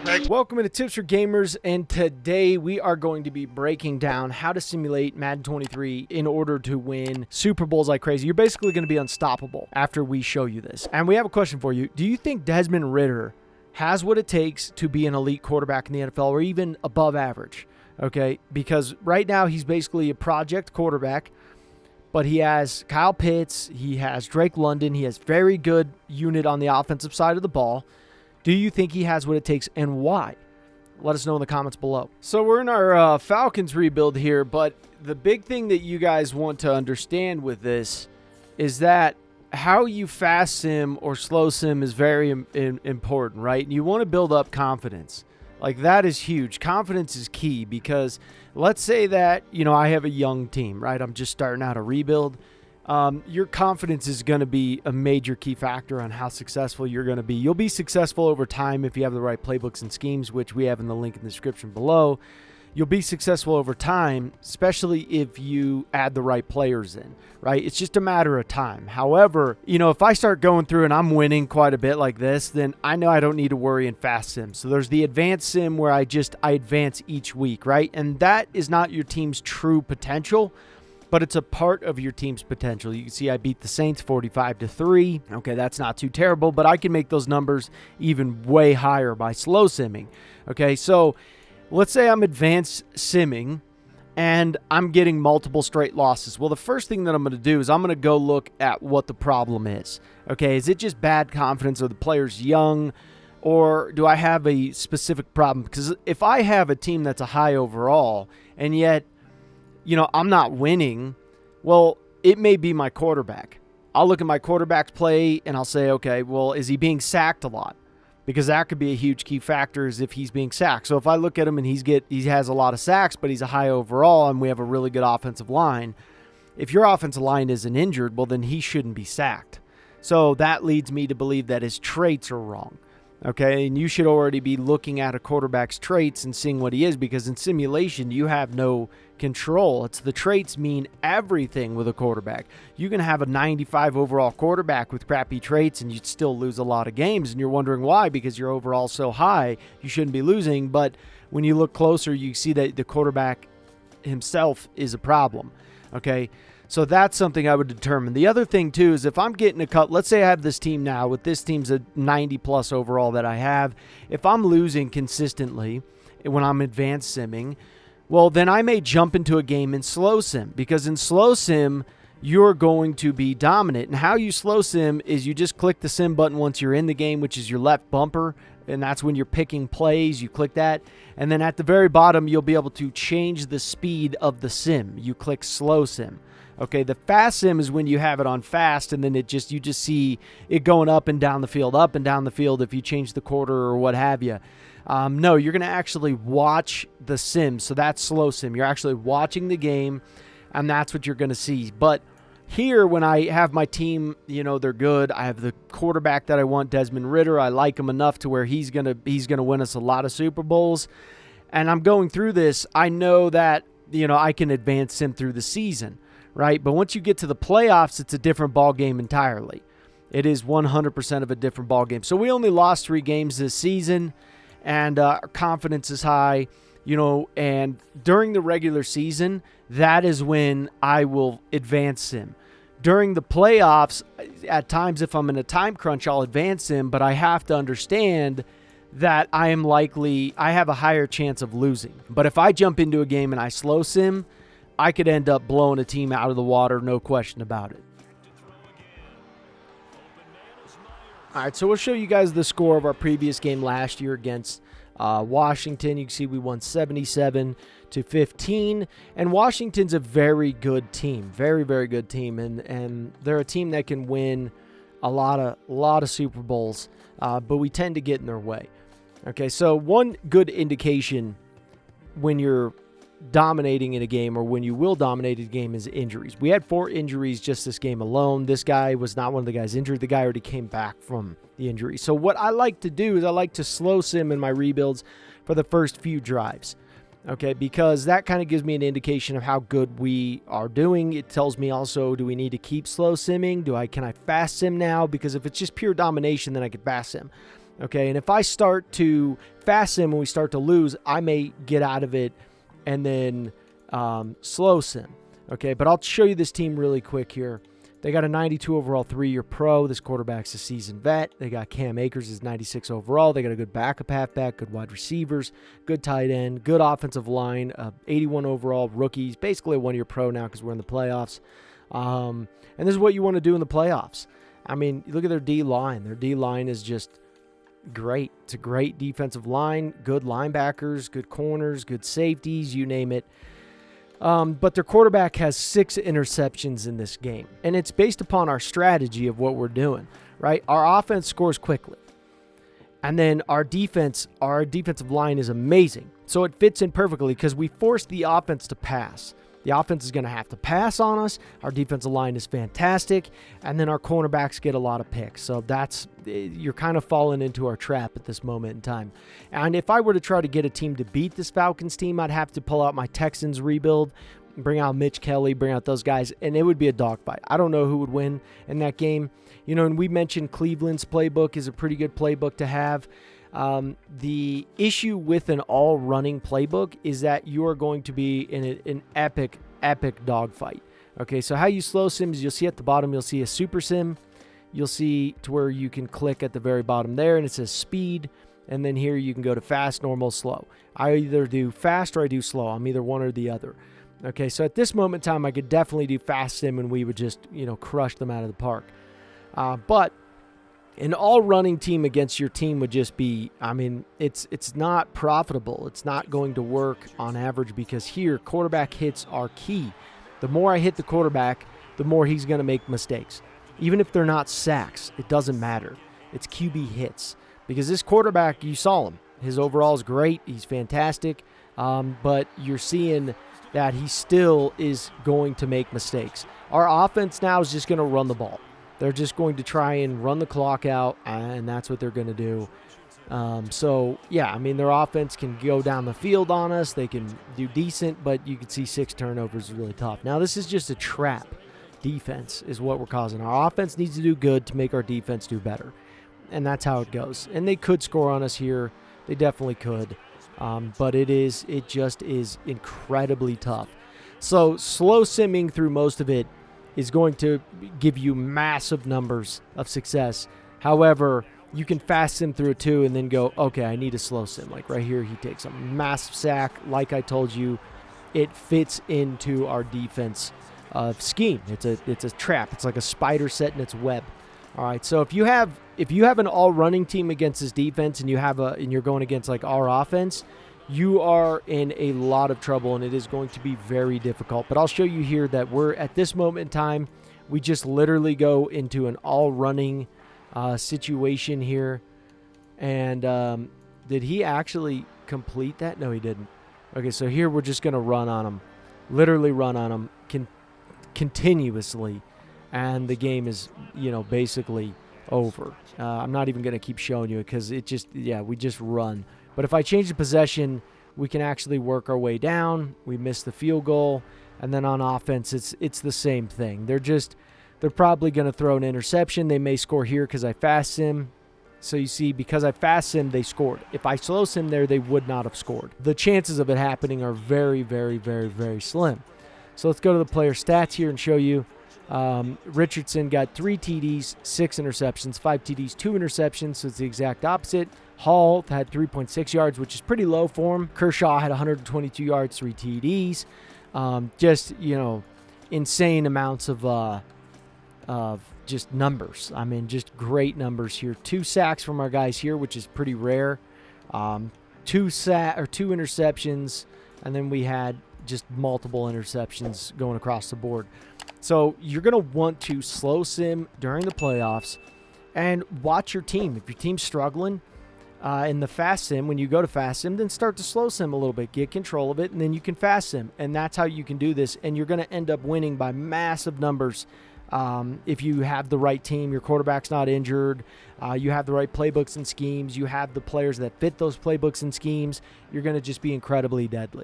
Welcome to Tips for Gamers, and today we are going to be breaking down how to simulate Madden 23 in order to win Super Bowls like crazy. You're basically going to be unstoppable after we show you this. And we have a question for you. Do you think Desmond Ridder has what it takes to be an elite quarterback in the NFL or even above average? Okay, because right now he's basically a project quarterback, but he has Kyle Pitts, he has Drake London, he has very good unit on the offensive side of the ball. Do you think he has what it takes, and why? Let us know in the comments below. So we're in our Falcons Rebuild here, but the big thing that you guys want to understand with this is that how you fast sim or slow sim is very important, right? And you want to build up confidence. Like, that is huge. Confidence is key because let's say that, I have a young team, right? I'm just starting out a rebuild. Your confidence is going to be a major key factor on how successful you're going to be. You'll be successful over time if you have the right playbooks and schemes, which we have in the link in the description below. You'll be successful over time, especially if you add the right players in, right? It's just a matter of time. However, if I start going through and I'm winning quite a bit like this, then I know I don't need to worry in fast sim. So there's the advanced sim where I advance each week, right? And that is not your team's true potential, but it's a part of your team's potential. You can see I beat the Saints 45-3. Okay, that's not too terrible, but I can make those numbers even way higher by slow simming. Okay, so let's say I'm advanced simming and I'm getting multiple straight losses. Well, the first thing that I'm going to do is I'm going to go look at what the problem is. Okay, is it just bad confidence? Are the players young? Or do I have a specific problem? Because if I have a team that's a high overall and yet I'm not winning, well, it may be my quarterback. I'll look at my quarterback's play and I'll say, okay, well, is he being sacked a lot? Because that could be a huge key factor is if he's being sacked. So if I look at him and he has a lot of sacks, but he's a high overall and we have a really good offensive line, if your offensive line isn't injured, well, then he shouldn't be sacked. So that leads me to believe that his traits are wrong. Okay, and you should already be looking at a quarterback's traits and seeing what he is, because in simulation, you have no control. It's the traits mean everything with a quarterback. You can have a 95 overall quarterback with crappy traits and you'd still lose a lot of games, and you're wondering why, because your overall so high, you shouldn't be losing. But when you look closer, you see that the quarterback himself is a problem. Okay, so that's something I would determine. The other thing, too, is if I'm getting a cut, let's say I have this team now, with this team's a 90-plus overall that I have. If I'm losing consistently when I'm advanced simming, well, then I may jump into a game in slow sim, because in slow sim, you're going to be dominant. And how you slow sim is you just click the sim button once you're in the game, which is your left bumper, and that's when you're picking plays. You click that, and then at the very bottom, you'll be able to change the speed of the sim. You click slow sim. Okay, the fast sim is when you have it on fast, and then you just see it going up and down the field if you change the quarter or what have you. No, you're going to actually watch the sim, so that's slow sim. You're actually watching the game, and that's what you're going to see. But here, when I have my team, they're good. I have the quarterback that I want, Desmond Ridder. I like him enough to where he's gonna win us a lot of Super Bowls. And I'm going through this. I know that I can advance him through the season, right? But once you get to the playoffs, it's a different ball game entirely. It is 100% of a different ball game. So we only lost 3 games this season, and our confidence is high. And during the regular season, that is when I will advance him. During the playoffs, at times if I'm in a time crunch, I'll advance him, but I have to understand that I have a higher chance of losing. But if I jump into a game and I slow sim, I could end up blowing a team out of the water, no question about it. All right, so we'll show you guys the score of our previous game last year against Washington. You can see we won 77-15, and Washington's a very good team, very, very good team, and they're a team that can win a lot of Super Bowls, but we tend to get in their way. Okay, so one good indication when you're dominating in a game, or when you will dominate a game, is injuries. We had 4 injuries just this game alone. This guy was not one of the guys injured. The guy already came back from the injury. So what I like to do is I like to slow sim in my rebuilds for the first few drives. Okay, because that kind of gives me an indication of how good we are doing. It tells me also, do we need to keep slow simming? Can I fast sim now? Because if it's just pure domination, then I can fast sim. Okay, and if I start to fast sim and we start to lose, I may get out of it and then slow sim. Okay, but I'll show you this team really quick here. They got a 92 overall 3-year pro. This quarterback's a seasoned vet. They got Cam Akers is 96 overall. They got a good backup halfback, good wide receivers, good tight end, good offensive line, 81 overall rookies, basically a 1-year pro now because we're in the playoffs. And this is what you want to do in the playoffs. I mean, look at their D-line. Their D-line is just great. It's a great defensive line, good linebackers, good corners, good safeties, you name it. But their quarterback has 6 interceptions in this game. And it's based upon our strategy of what we're doing, right? Our offense scores quickly. And then our defensive line is amazing. So it fits in perfectly because we force the offense to pass. The offense is going to have to pass on us. Our defensive line is fantastic. And then our cornerbacks get a lot of picks. So you're kind of falling into our trap at this moment in time. And if I were to try to get a team to beat this Falcons team, I'd have to pull out my Texans rebuild, bring out Mitch Kelly, bring out those guys, and it would be a dogfight. I don't know who would win in that game. You know, and we mentioned Cleveland's playbook is a pretty good playbook to have. The issue with an all-running playbook is that you are going to be in an epic dogfight. Okay, so how you slow sims, you'll see at the bottom, you'll see a super sim. You'll see to where you can click at the very bottom there, and it says speed. And then here you can go to fast, normal, slow. I either do fast or I do slow. I'm either one or the other. Okay, so at this moment in time, I could definitely do fast sim, and we would just, crush them out of the park. But an all-running team against your team would just be, it's not profitable. It's not going to work on average because here, quarterback hits are key. The more I hit the quarterback, the more he's going to make mistakes. Even if they're not sacks, it doesn't matter. It's QB hits. Because this quarterback, you saw him. His overall is great. He's fantastic. But you're seeing that he still is going to make mistakes. Our offense now is just going to run the ball. They're just going to try and run the clock out, and that's what they're going to do. Their offense can go down the field on us. They can do decent, but you can see 6 turnovers is really tough. Now, this is just a trap defense is what we're causing. Our offense needs to do good to make our defense do better, and that's how it goes. And they could score on us here. They definitely could, but it just is incredibly tough. So slow simming through most of it is going to give you massive numbers of success. However, you can fast sim through it too and then go, okay, I need a slow sim. Like right here, he takes a massive sack. Like I told you, it fits into our defense scheme. It's a trap. It's like a spider set in its web. All right, so if you have an all-running team against this defense and you're going against like our offense, you are in a lot of trouble, and it is going to be very difficult. But I'll show you here that we're at this moment in time, we just literally go into an all-running situation here. And did he actually complete that? No, he didn't. Okay, so here we're just going to run on him, literally run on him continuously, and the game is, basically over. I'm not even going to keep showing you because we just run. But if I change the possession, we can actually work our way down. We miss the field goal. And then on offense, it's the same thing. They're probably going to throw an interception. They may score here because I fast sim. So you see, because I fast sim, they scored. If I slow sim there, they would not have scored. The chances of it happening are very, very, very, very slim. So let's go to the player stats here and show you. Richardson got 3 TDs, 6 interceptions, 5 TDs, 2 interceptions, so it's the exact opposite. Hall had 3.6 yards, which is pretty low for him. Kershaw had 122 yards, 3 TDs. Insane amounts of just numbers. Just great numbers here. 2 sacks from our guys here, which is pretty rare. 2 interceptions, and then we had just multiple interceptions going across the board. So you're going to want to slow sim during the playoffs and watch your team. If your team's struggling in the fast sim, when you go to fast sim, then start to slow sim a little bit, get control of it, and then you can fast sim. And that's how you can do this. And you're going to end up winning by massive numbers if you have the right team, your quarterback's not injured, you have the right playbooks and schemes, you have the players that fit those playbooks and schemes, you're going to just be incredibly deadly.